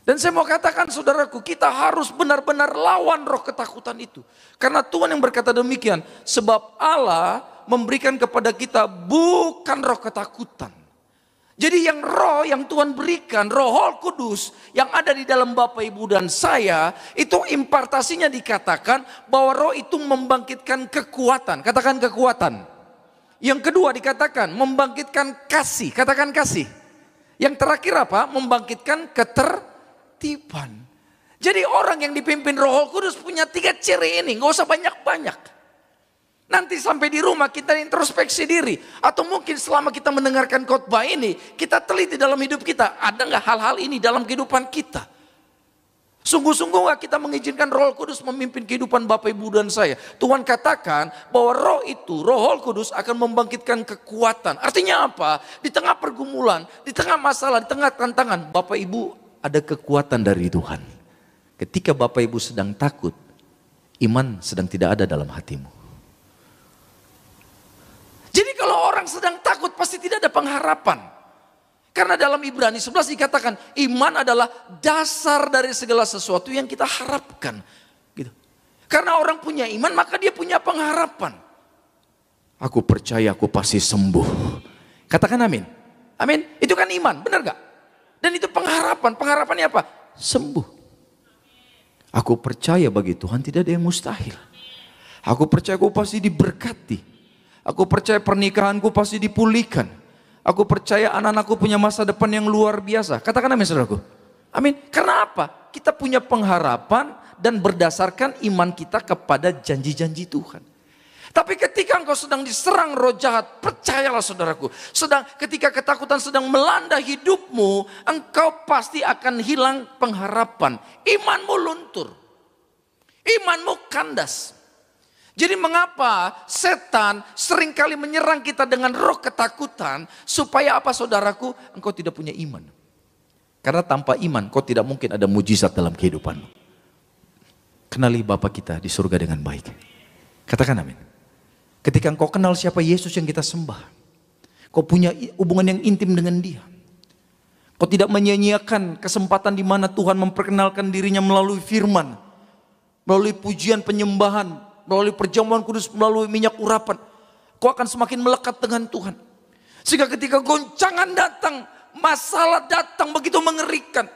Speaker 1: Dan saya mau katakan saudaraku, kita harus benar-benar lawan roh ketakutan itu. Karena Tuhan yang berkata demikian, sebab Allah memberikan kepada kita bukan roh ketakutan. Jadi roh yang Tuhan berikan, Roh Kudus yang ada di dalam Bapak, Ibu, dan saya, itu impartasinya dikatakan bahwa roh itu membangkitkan kekuatan. Katakan kekuatan. Yang kedua dikatakan membangkitkan kasih. Katakan kasih. Yang terakhir apa? Membangkitkan ketertiban. Jadi orang yang dipimpin Roh Kudus punya 3 ciri ini. Gak usah banyak-banyak. Nanti sampai di rumah kita introspeksi diri. Atau mungkin selama kita mendengarkan khotbah ini, kita teliti dalam hidup kita. Ada nggak hal-hal ini dalam kehidupan kita? Sungguh-sungguh gak kita mengizinkan Roh Kudus memimpin kehidupan Bapak, Ibu, dan saya? Tuhan katakan bahwa Roh Kudus akan membangkitkan kekuatan. Artinya apa? Di tengah pergumulan, di tengah masalah, di tengah tantangan, Bapak, Ibu, ada kekuatan dari Tuhan. Ketika Bapak, Ibu sedang takut, iman sedang tidak ada dalam hatimu. Jadi kalau orang sedang takut pasti tidak ada pengharapan. Karena dalam Ibrani 11 dikatakan iman adalah dasar dari segala sesuatu yang kita harapkan. Gitu. Karena orang punya iman maka dia punya pengharapan. Aku percaya aku pasti sembuh. Katakan amin. Amin. Itu kan iman, benar gak? Dan itu pengharapan. Pengharapannya apa? Sembuh. Aku percaya bagi Tuhan tidak ada yang mustahil. Aku percaya aku pasti diberkati. Aku percaya pernikahanku pasti dipulihkan. Aku percaya anak-anakku punya masa depan yang luar biasa. Katakan amin saudaraku. Amin. Karena apa? Kita punya pengharapan dan berdasarkan iman kita kepada janji-janji Tuhan. Tapi ketika engkau sedang diserang roh jahat, percayalah saudaraku. Ketika ketakutan sedang melanda hidupmu, engkau pasti akan hilang pengharapan. Imanmu luntur. Imanmu kandas. Jadi mengapa setan seringkali menyerang kita dengan roh ketakutan? Supaya apa saudaraku? Engkau tidak punya iman. Karena tanpa iman kau tidak mungkin ada mujizat dalam kehidupanmu. Kenali Bapa kita di surga dengan baik. Katakan amin. Ketika engkau kenal siapa Yesus yang kita sembah. Kau punya hubungan yang intim dengan dia. Kau tidak menyia-nyiakan kesempatan di mana Tuhan memperkenalkan dirinya melalui firman. Melalui pujian penyembahan. Melalui perjamuan kudus, melalui minyak urapan. Kau akan semakin melekat dengan Tuhan. Sehingga ketika goncangan datang, masalah datang begitu mengerikan.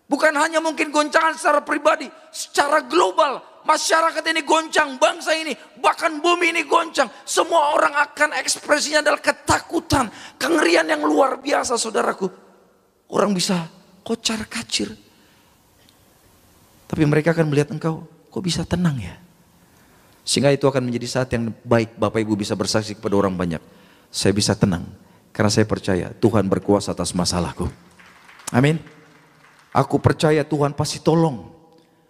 Speaker 1: Bukan hanya mungkin goncangan secara pribadi, secara global. masyarakat ini goncang, bangsa ini, bahkan bumi ini goncang. Semua orang akan ekspresinya adalah ketakutan, kengerian yang luar biasa, saudaraku. Orang bisa kocar kacir. Tapi mereka akan melihat engkau, kok bisa tenang ya? Sehingga itu akan menjadi saat yang baik Bapak Ibu bisa bersaksi kepada orang banyak. Saya bisa tenang, karena saya percaya Tuhan berkuasa atas masalahku. Amin. Aku percaya Tuhan pasti tolong.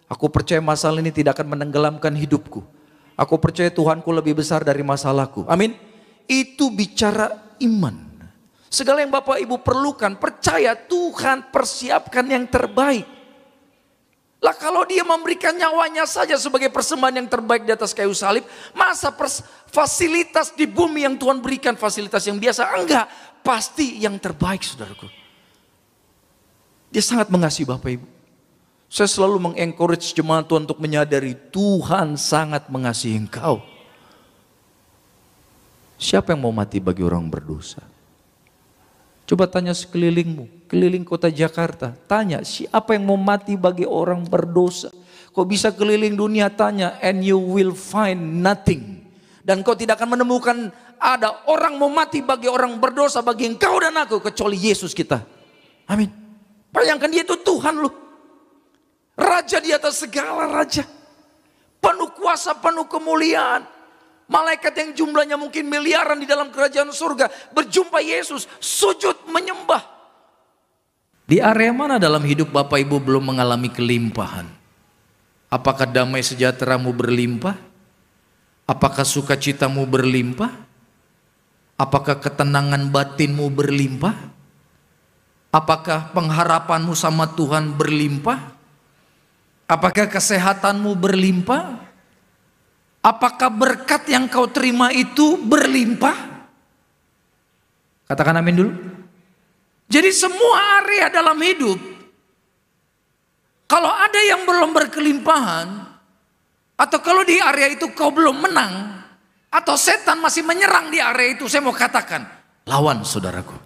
Speaker 1: Aku percaya masalah ini tidak akan menenggelamkan hidupku. Aku percaya Tuhanku lebih besar dari masalahku. Amin. Itu bicara iman. Segala yang Bapak Ibu perlukan, percaya Tuhan persiapkan yang terbaik. Lah kalau dia memberikan nyawanya saja sebagai persembahan yang terbaik di atas kayu salib, masa fasilitas di bumi yang Tuhan berikan fasilitas yang biasa? Enggak, pasti yang terbaik, saudaraku. Dia sangat mengasihi Bapak Ibu. Saya selalu mengencourage jemaat Tuhan untuk menyadari Tuhan sangat mengasihi engkau. Siapa yang mau mati bagi orang berdosa? Coba tanya sekelilingmu, keliling kota Jakarta. Tanya, siapa yang mau mati bagi orang berdosa? Kau bisa keliling dunia tanya, and you will find nothing. Dan kau tidak akan menemukan ada orang mau mati bagi orang berdosa, bagi engkau dan aku, kecuali Yesus kita. Amin. Bayangkan dia itu Tuhan loh. Raja di atas segala raja. Penuh kuasa, penuh kemuliaan. Malaikat yang jumlahnya mungkin miliaran di dalam kerajaan surga berjumpa Yesus, sujud menyembah. Di area mana dalam hidup Bapak Ibu belum mengalami kelimpahan? Apakah damai sejahteramu berlimpah? Apakah sukacitamu berlimpah? Apakah ketenangan batinmu berlimpah? Apakah pengharapanmu sama Tuhan berlimpah? Apakah kesehatanmu berlimpah? Apakah berkat yang kau terima itu berlimpah? Katakan amin dulu. Jadi semua area dalam hidup, kalau ada yang belum berkelimpahan, atau kalau di area itu kau belum menang, atau setan masih menyerang di area itu, saya mau katakan, lawan saudaraku.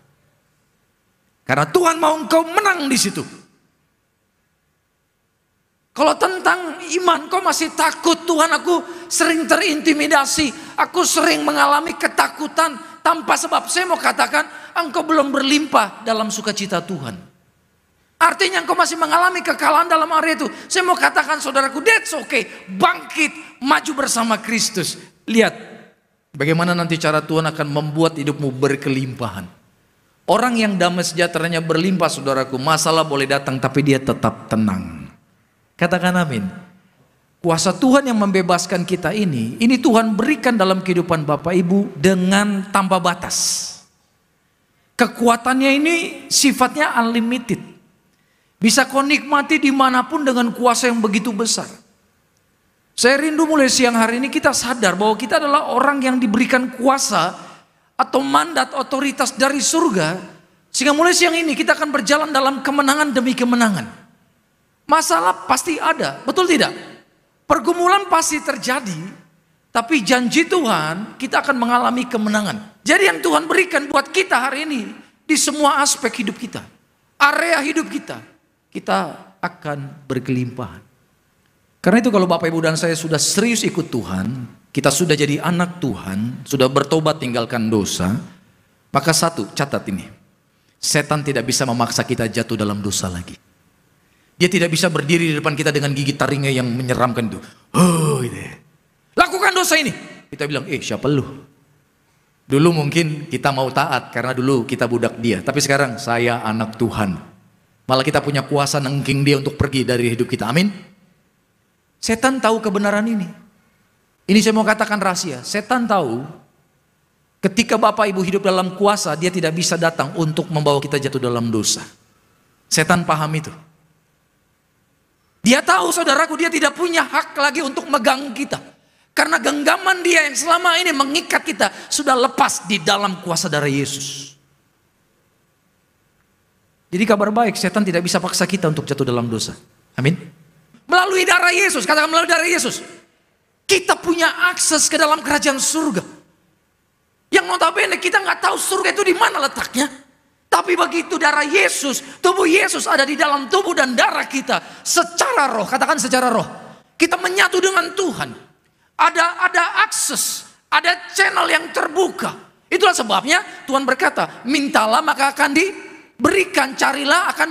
Speaker 1: Karena Tuhan mau engkau menang di situ. Kalau tentang iman kau masih takut, Tuhan aku sering terintimidasi, aku sering mengalami ketakutan tanpa sebab. Saya mau katakan engkau belum berlimpah dalam sukacita Tuhan. Artinya engkau masih mengalami kekalahan dalam area itu. Saya mau katakan saudaraku, that's okay. Bangkit, maju bersama Kristus. Lihat bagaimana nanti cara Tuhan akan membuat hidupmu berkelimpahan. Orang yang damai sejahteranya berlimpah saudaraku, masalah boleh datang tapi dia tetap tenang. Katakan amin. Kuasa Tuhan yang membebaskan kita ini Tuhan berikan dalam kehidupan Bapak Ibu dengan tanpa batas. Kekuatannya ini sifatnya unlimited. Bisa kau nikmati dimanapun dengan kuasa yang begitu besar. Saya rindu mulai siang hari ini kita sadar bahwa kita adalah orang yang diberikan kuasa atau mandat otoritas dari surga. Sehingga mulai siang ini kita akan berjalan dalam kemenangan demi kemenangan. Masalah pasti ada, betul tidak? Pergumulan pasti terjadi, tapi janji Tuhan kita akan mengalami kemenangan. Jadi yang Tuhan berikan buat kita hari ini di semua aspek hidup kita, area hidup kita akan berkelimpahan. Karena itu kalau Bapak Ibu dan saya sudah serius ikut Tuhan, kita sudah jadi anak Tuhan, sudah bertobat tinggalkan dosa, maka satu, catat ini, setan tidak bisa memaksa kita jatuh dalam dosa lagi. Dia tidak bisa berdiri di depan kita dengan gigi taringnya yang menyeramkan itu. Gitu ya. Lakukan dosa ini. Kita bilang, siapa lu? Dulu mungkin kita mau taat karena dulu kita budak dia. Tapi sekarang saya anak Tuhan. Malah kita punya kuasa nengking dia untuk pergi dari hidup kita. Amin. Setan tahu kebenaran ini. Ini saya mau katakan rahasia. Setan tahu ketika Bapak Ibu hidup dalam kuasa, dia tidak bisa datang untuk membawa kita jatuh dalam dosa. Setan paham itu. Dia tahu saudaraku, dia tidak punya hak lagi untuk megang kita. Karena genggaman dia yang selama ini mengikat kita sudah lepas di dalam kuasa darah Yesus. Jadi kabar baik, setan tidak bisa paksa kita untuk jatuh dalam dosa. Amin. Melalui darah Yesus, katakan melalui darah Yesus, kita punya akses ke dalam kerajaan surga. Yang notabene kita nggak tahu surga itu di mana letaknya. Tapi begitu darah Yesus, tubuh Yesus ada di dalam tubuh dan darah kita secara roh, katakan secara roh. Kita menyatu dengan Tuhan. Ada akses, ada channel yang terbuka. Itulah sebabnya Tuhan berkata, mintalah maka akan diberikan, carilah akan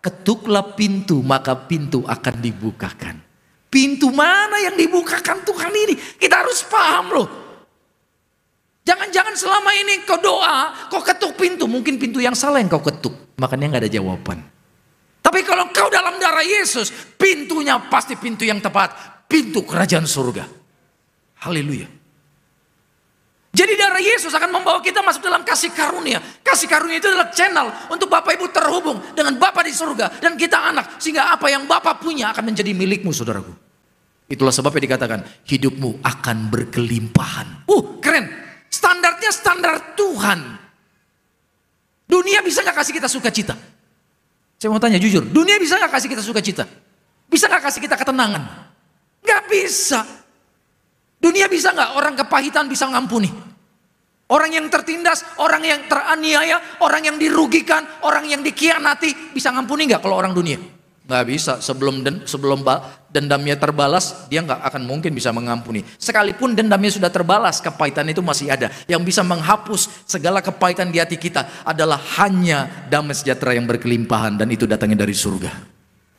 Speaker 1: ketuklah pintu maka pintu akan dibukakan. Pintu mana yang dibukakan Tuhan ini? Kita harus paham loh. Jangan-jangan selama ini kau doa, kau ketuk pintu, mungkin pintu yang salah yang kau ketuk, makanya nggak ada jawaban. Tapi kalau kau dalam darah Yesus, pintunya pasti pintu yang tepat, pintu kerajaan surga. Haleluya. Jadi darah Yesus akan membawa kita masuk dalam kasih karunia. Kasih karunia itu adalah channel untuk Bapak Ibu terhubung dengan Bapa di surga dan kita anak, sehingga apa yang Bapak punya akan menjadi milikmu, saudaraku. Itulah sebabnya dikatakan hidupmu akan berkelimpahan. Keren. Standarnya standar Tuhan. Dunia bisa gak kasih kita sukacita? Saya mau tanya jujur, dunia bisa gak kasih kita sukacita? Bisa gak kasih kita ketenangan? Gak bisa. Dunia bisa gak orang kepahitan bisa ngampuni? Orang yang tertindas, orang yang teraniaya, orang yang dirugikan, orang yang dikhianati, bisa ngampuni gak kalau orang dunia? Gak bisa. Sebelum dendamnya terbalas, dia gak akan mungkin bisa mengampuni. Sekalipun dendamnya sudah terbalas, kepahitan itu masih ada. Yang bisa menghapus segala kepahitan di hati kita adalah hanya damai sejahtera yang berkelimpahan, dan itu datangnya dari surga.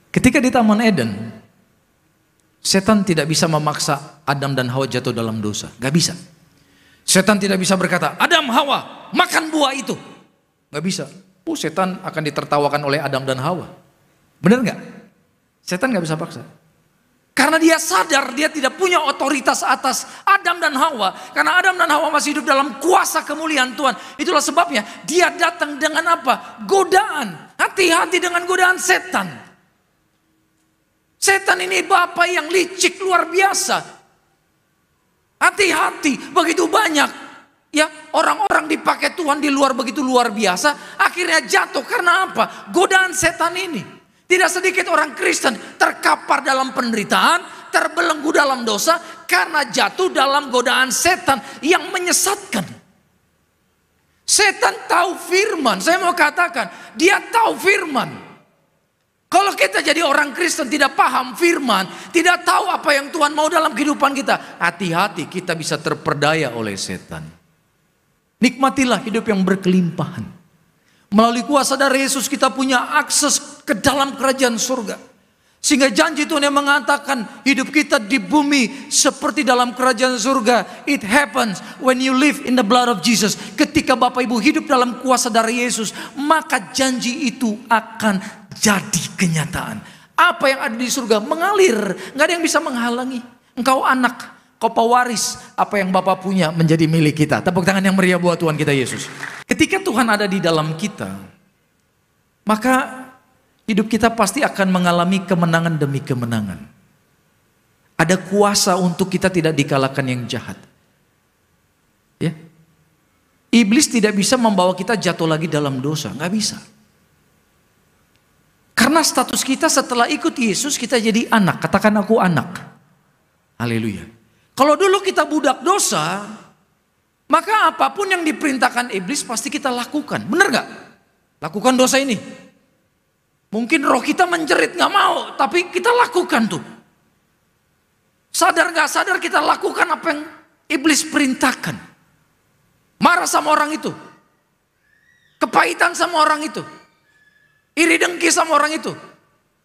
Speaker 1: Ketika di Taman Eden, setan tidak bisa memaksa Adam dan Hawa jatuh dalam dosa. Gak bisa. Setan tidak bisa berkata, Adam, Hawa, makan buah itu. Gak bisa. Setan akan ditertawakan oleh Adam dan Hawa. Benar nggak? Setan nggak bisa paksa. Karena dia sadar dia tidak punya otoritas atas Adam dan Hawa. Karena Adam dan Hawa masih hidup dalam kuasa kemuliaan Tuhan. Itulah sebabnya dia datang dengan apa? Godaan. Hati-hati dengan godaan setan. Setan ini bapa yang licik luar biasa. Hati-hati, begitu banyak ya orang-orang dipakai Tuhan di luar begitu luar biasa, akhirnya jatuh karena apa? Godaan setan ini. Tidak sedikit orang Kristen terkapar dalam penderitaan, terbelenggu dalam dosa karena jatuh dalam godaan setan yang menyesatkan. Setan tahu firman, saya mau katakan, dia tahu firman. Kalau kita jadi orang Kristen tidak paham firman, tidak tahu apa yang Tuhan mau dalam kehidupan kita, hati-hati kita bisa terperdaya oleh setan. Nikmatilah hidup yang berkelimpahan. Melalui kuasa darah Yesus kita punya akses ke dalam kerajaan surga. Sehingga janji Tuhan yang mengatakan hidup kita di bumi seperti dalam kerajaan surga. It happens when you live in the blood of Jesus. Ketika Bapak Ibu hidup dalam kuasa darah Yesus, maka janji itu akan jadi kenyataan. Apa yang ada di surga mengalir, gak ada yang bisa menghalangi. Engkau anak, kau pewaris, apa yang Bapa punya menjadi milik kita. Tepuk tangan yang meriah buat Tuhan kita Yesus. Ketika Tuhan ada di dalam kita, maka hidup kita pasti akan mengalami kemenangan demi kemenangan. Ada kuasa untuk kita tidak dikalahkan yang jahat. Ya. Iblis tidak bisa membawa kita jatuh lagi dalam dosa, nggak bisa. Karena status kita setelah ikut Yesus kita jadi anak. Katakan aku anak. Haleluya. Kalau dulu kita budak dosa, maka apapun yang diperintahkan iblis pasti kita lakukan. Benar gak? Lakukan dosa ini. Mungkin roh kita menjerit gak mau, tapi kita lakukan tuh. Sadar gak sadar kita lakukan apa yang iblis perintahkan. Marah sama orang itu. Kepahitan sama orang itu. Iri dengki sama orang itu.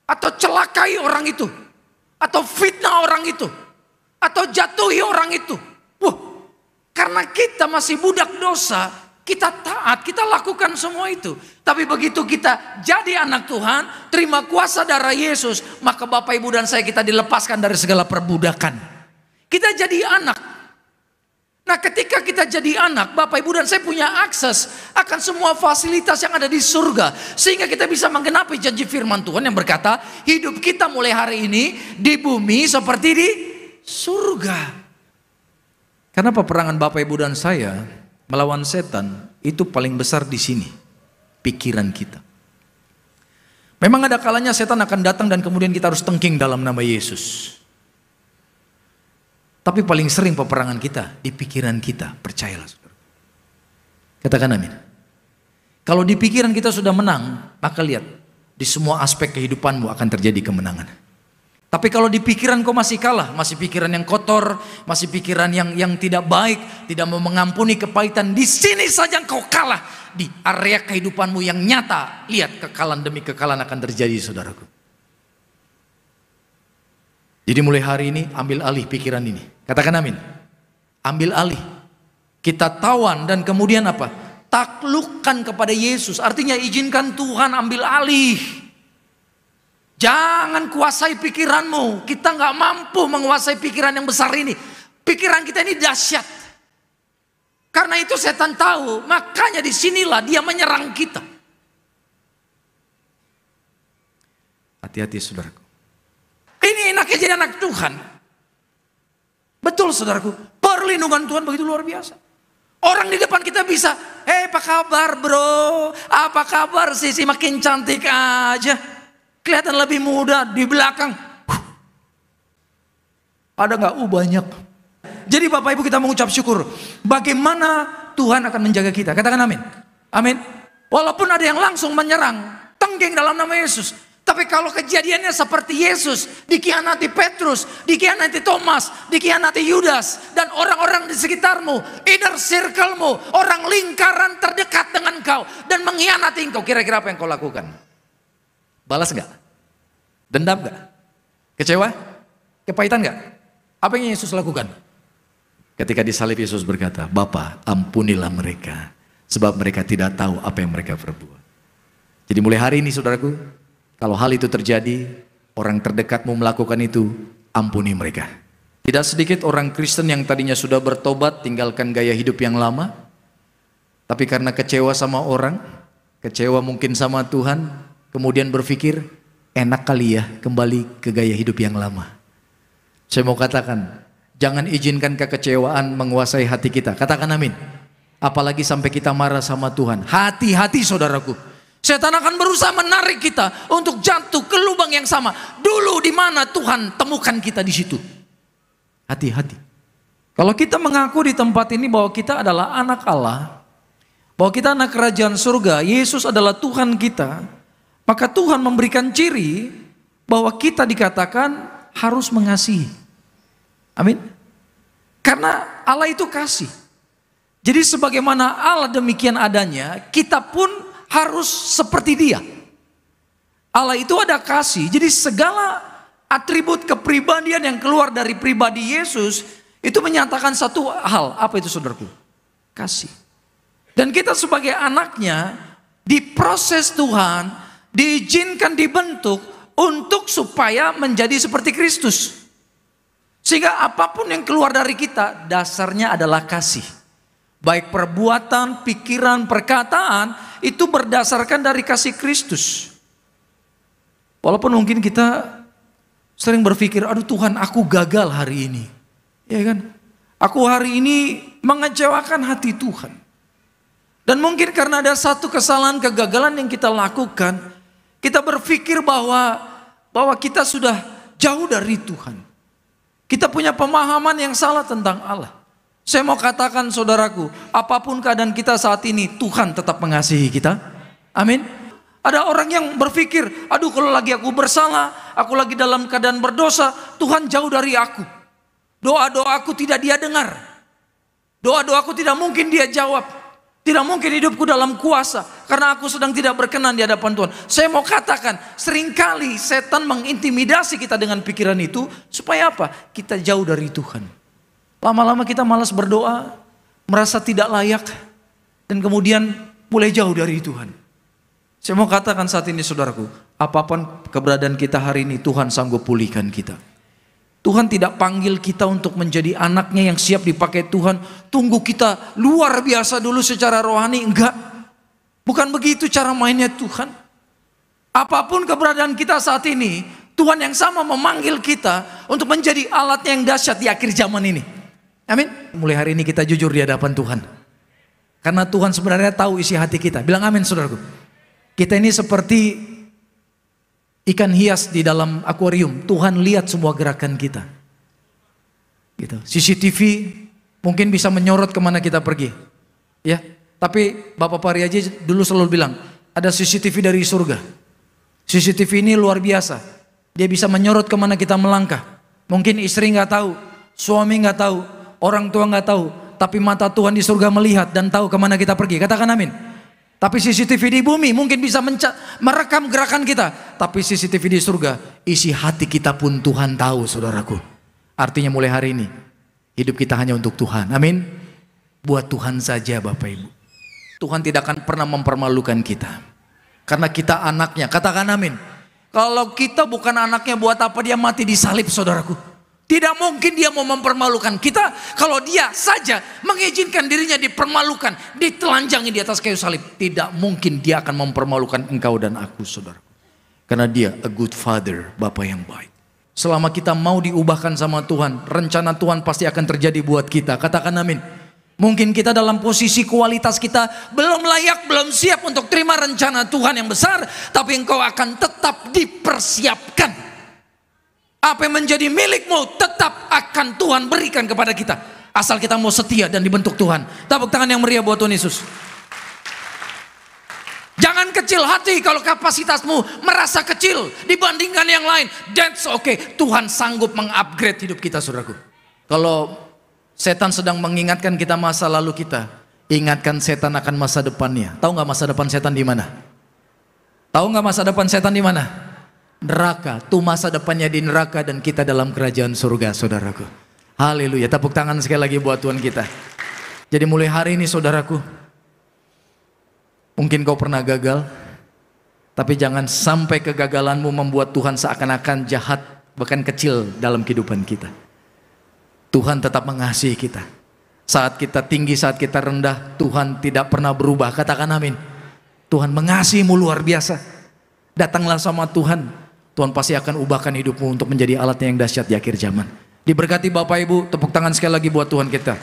Speaker 1: Atau celakai orang itu. Atau fitnah orang itu. Atau jatuhi orang itu. Karena kita masih budak dosa, kita taat, kita lakukan semua itu. Tapi begitu kita jadi anak Tuhan, terima kuasa darah Yesus, maka Bapak Ibu dan saya kita dilepaskan dari segala perbudakan. Kita jadi anak. Nah ketika kita jadi anak, Bapak Ibu dan saya punya akses akan semua fasilitas yang ada di surga. Sehingga kita bisa menggenapi janji firman Tuhan yang berkata, hidup kita mulai hari ini di bumi seperti di surga. Karena peperangan Bapak Ibu dan saya melawan setan itu paling besar di sini, pikiran kita. Memang ada kalanya setan akan datang dan kemudian kita harus tengking dalam nama Yesus. Tapi paling sering peperangan kita di pikiran kita, percayalah saudara. Katakan amin. Kalau di pikiran kita sudah menang, maka lihat di semua aspek kehidupanmu akan terjadi kemenangan. Tapi kalau di pikiran kau masih kalah, masih pikiran yang kotor, masih pikiran yang tidak baik, tidak mau mengampuni kepahitan, di sini saja kau kalah. Di area kehidupanmu yang nyata, lihat kekalahan demi kekalahan akan terjadi, saudaraku. Jadi mulai hari ini ambil alih pikiran ini. Katakan amin. Ambil alih. Kita tawan dan kemudian apa? Taklukkan kepada Yesus. Artinya izinkan Tuhan ambil alih. Jangan kuasai pikiranmu. Kita nggak mampu menguasai pikiran yang besar ini. Pikiran kita ini dahsyat. Karena itu setan tahu. Makanya disinilah dia menyerang kita. Hati-hati saudaraku. Ini enaknya jadi anak Tuhan. Betul saudaraku. Perlindungan Tuhan begitu luar biasa. Orang di depan kita bisa, apa kabar bro? Apa kabar Sisi? Makin cantik aja. Kelihatan lebih muda. Di belakang ada nggak? Banyak. Jadi Bapak Ibu kita mengucap syukur. Bagaimana Tuhan akan menjaga kita. Katakan amin. Amin. Walaupun ada yang langsung menyerang, tenggeng dalam nama Yesus. Tapi kalau kejadiannya seperti Yesus, dikhianati Petrus, dikhianati Thomas, dikhianati Yudas, dan orang-orang di sekitarmu, inner circle-mu, orang lingkaran terdekat dengan kau, dan mengkhianati engkau, kira-kira apa yang kau lakukan? Balas enggak? Dendam enggak? Kecewa? Kepahitan enggak? Apa yang Yesus lakukan? Ketika disalib Yesus berkata, Bapa ampunilah mereka, sebab mereka tidak tahu apa yang mereka perbuat. Jadi mulai hari ini saudaraku, kalau hal itu terjadi, orang terdekatmu melakukan itu, ampuni mereka. Tidak sedikit orang Kristen yang tadinya sudah bertobat, tinggalkan gaya hidup yang lama, tapi karena kecewa sama orang, kecewa mungkin sama Tuhan, kemudian berpikir, enak kali ya kembali ke gaya hidup yang lama. Saya mau katakan, jangan izinkan kekecewaan menguasai hati kita. Katakan amin. Apalagi sampai kita marah sama Tuhan. Hati-hati saudaraku. Setan akan berusaha menarik kita untuk jatuh ke lubang yang sama. Dulu di mana Tuhan temukan kita di situ. Hati-hati. Kalau kita mengaku di tempat ini bahwa kita adalah anak Allah, bahwa kita anak kerajaan surga, Yesus adalah Tuhan kita, maka Tuhan memberikan ciri bahwa kita dikatakan harus mengasihi. Amin. Karena Allah itu kasih. Jadi sebagaimana Allah demikian adanya, kita pun harus seperti Dia. Allah itu ada kasih. Jadi segala atribut kepribadian yang keluar dari pribadi Yesus itu menyatakan satu hal. Apa itu saudaraku? Kasih. Dan kita sebagai anaknya diproses Tuhan, diizinkan dibentuk untuk supaya menjadi seperti Kristus. Sehingga apapun yang keluar dari kita dasarnya adalah kasih. Baik perbuatan, pikiran, perkataan itu berdasarkan dari kasih Kristus. Walaupun mungkin kita sering berpikir, aduh Tuhan aku gagal hari ini. Ya kan? Aku hari ini mengecewakan hati Tuhan. Dan mungkin karena ada satu kesalahan, kegagalan yang kita lakukan, kita berpikir bahwa kita sudah jauh dari Tuhan. Kita punya pemahaman yang salah tentang Allah. Saya mau katakan saudaraku, apapun keadaan kita saat ini, Tuhan tetap mengasihi kita. Amin. Ada orang yang berpikir, aduh kalau lagi aku bersalah, aku lagi dalam keadaan berdosa, Tuhan jauh dari aku. Doa-doaku tidak Dia dengar. Doa-doaku tidak mungkin Dia jawab. Tidak mungkin hidupku dalam kuasa karena aku sedang tidak berkenan di hadapan Tuhan. Saya mau katakan, seringkali setan mengintimidasi kita dengan pikiran itu supaya apa? Kita jauh dari Tuhan. Lama-lama kita malas berdoa, merasa tidak layak, dan kemudian mulai jauh dari Tuhan. Saya mau katakan saat ini saudaraku, apapun keberadaan kita hari ini, Tuhan sanggup pulihkan kita. Tuhan tidak panggil kita untuk menjadi anaknya yang siap dipakai Tuhan. Tunggu kita luar biasa dulu secara rohani. Enggak. Bukan begitu cara mainnya Tuhan. Apapun keberadaan kita saat ini, Tuhan yang sama memanggil kita untuk menjadi alatnya yang dahsyat di akhir zaman ini. Amin. Mulai hari ini kita jujur di hadapan Tuhan. Karena Tuhan sebenarnya tahu isi hati kita. Bilang amin saudaraku. Kita ini seperti ikan hias di dalam akuarium. Tuhan lihat semua gerakan kita. Gitu. CCTV mungkin bisa menyorot kemana kita pergi. Ya, tapi Bapak Pari aja dulu selalu bilang, ada CCTV dari surga. CCTV ini luar biasa. Dia bisa menyorot kemana kita melangkah. Mungkin istri nggak tahu, suami nggak tahu, orang tua nggak tahu, tapi mata Tuhan di surga melihat dan tahu kemana kita pergi. Katakan amin. Tapi CCTV di bumi mungkin bisa merekam gerakan kita, tapi CCTV di surga, isi hati kita pun Tuhan tahu, saudaraku. Artinya mulai hari ini hidup kita hanya untuk Tuhan. Amin. Buat Tuhan saja, Bapak Ibu. Tuhan tidak akan pernah mempermalukan kita, karena kita anaknya. Katakan amin. Kalau kita bukan anaknya, buat apa dia mati di salib, saudaraku? Tidak mungkin dia mau mempermalukan kita. Kalau dia saja mengizinkan dirinya dipermalukan, ditelanjangi di atas kayu salib, tidak mungkin dia akan mempermalukan engkau dan aku, saudaraku. Karena dia a good father, Bapa yang baik. Selama kita mau diubahkan sama Tuhan, rencana Tuhan pasti akan terjadi buat kita. Katakan amin. Mungkin kita dalam posisi kualitas kita belum layak, belum siap untuk terima rencana Tuhan yang besar, tapi engkau akan tetap dipersiapkan. Apa yang menjadi milikmu tetap akan Tuhan berikan kepada kita, asal kita mau setia dan dibentuk Tuhan. Tepuk tangan yang meriah buat Tuhan Yesus. Jangan kecil hati kalau kapasitasmu merasa kecil dibandingkan yang lain. That's okay. Tuhan sanggup mengupgrade hidup kita, saudaraku. Kalau setan sedang mengingatkan kita masa lalu kita, ingatkan setan akan masa depannya. Tahu nggak masa depan setan di mana? Tahu nggak masa depan setan di mana? Neraka. Tuh masa depannya di neraka dan kita dalam kerajaan surga, saudaraku. Haleluya. Tepuk tangan sekali lagi buat Tuhan kita. Jadi mulai hari ini, saudaraku, mungkin kau pernah gagal, tapi jangan sampai kegagalanmu membuat Tuhan seakan-akan jahat, bahkan kecil dalam kehidupan kita. Tuhan tetap mengasihi kita. Saat kita tinggi, saat kita rendah, Tuhan tidak pernah berubah. Katakan amin. Tuhan mengasihimu luar biasa. Datanglah sama Tuhan. Tuhan pasti akan ubahkan hidupmu untuk menjadi alatnya yang dahsyat di akhir zaman. Diberkati Bapak Ibu, tepuk tangan sekali lagi buat Tuhan kita.